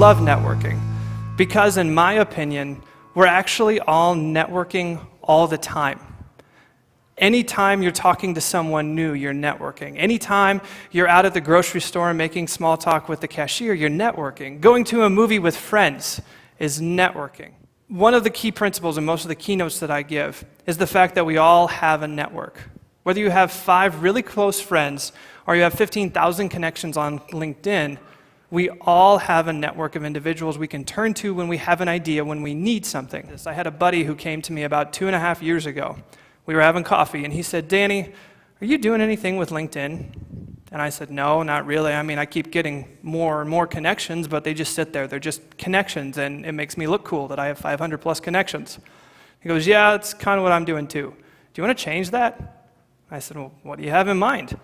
love networking because, in my opinion, we're actually all networking all the time. Anytime you're talking to someone new, you're networking. Anytime you're out at the grocery store and making small talk with the cashier, you're networking. Going to a movie with friends is networking. One of the key principles in most of the keynotes that I give is the fact that we all have a network. Whether you have 5 really close friends or you have 15,000 connections on LinkedIn, we all have a network of individuals we can turn to when we have an idea, when we need something. I had a buddy who came to me about 2.5 years ago. We were having coffee, and he said, "Danny, are you doing anything with LinkedIn?" And I said, "No, not really. I mean, I keep getting more and more connections, but they just sit there. They're just connections, and it makes me look cool that I have 500 plus connections." He goes, "Yeah, that's kind of what I'm doing too. Do you want to change that?" I said, "Well, what do you have in mind?"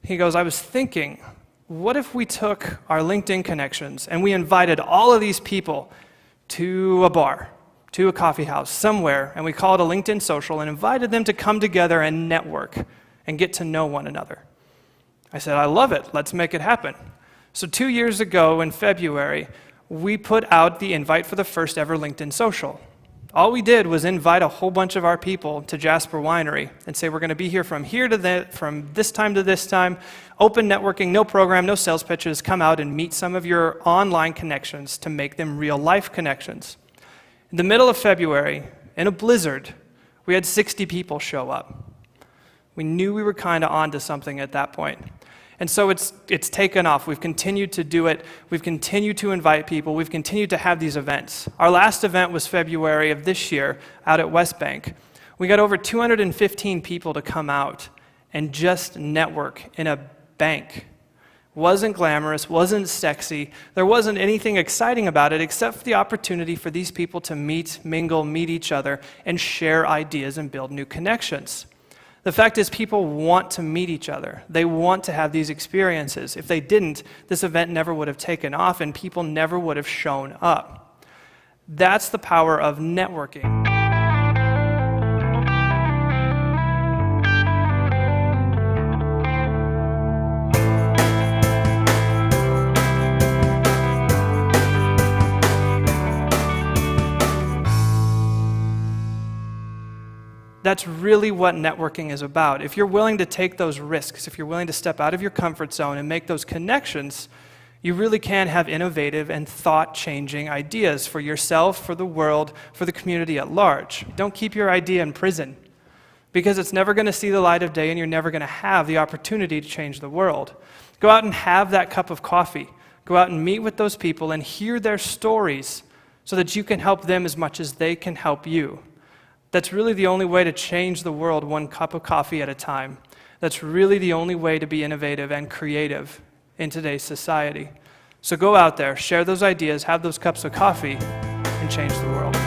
He goes, "I was thinking, what if we took our LinkedIn connections and we invited all of these people to a bar, to a coffee house, somewhere, and we call it a LinkedIn social and invited them to come together and network and get to know one another?" I said, "I love it. Let's make it happen." So 2 years ago in February, we put out the invite for the first ever LinkedIn social. All we did was invite a whole bunch of our people to Jasper Winery and say, "We're going to be here from this time to this time, open networking, no program, no sales pitches. Come out and meet some of your online connections to make them real life connections." In the middle of February, in a blizzard, we had 60 people show up. We knew we were kind of onto something at that point. And so it's taken off. We've continued to do it. We've continued to invite people. We've continued to have these events. Our last event was February of this year out at West Bank. We got over 215 people to come out and just network in a bank. Wasn't glamorous, wasn't sexy. There wasn't anything exciting about it except for the opportunity for these people to meet, mingle, meet each other, and share ideas and build new connections. The fact is, people want to meet each other. They want to have these experiences. If they didn't, this event never would have taken off and people never would have shown up. That's the power of networking. That's really what networking is about. If you're willing to take those risks, if you're willing to step out of your comfort zone and make those connections, you really can have innovative and thought-changing ideas for yourself, for the world, for the community at large. Don't keep your idea in prison, because it's never going to see the light of day and you're never going to have the opportunity to change the world. Go out and have that cup of coffee. Go out and meet with those people and hear their stories so that you can help them as much as they can help you. That's really the only way to change the world, one cup of coffee at a time. That's really the only way to be innovative and creative in today's society. So go out there, share those ideas, have those cups of coffee, and change the world.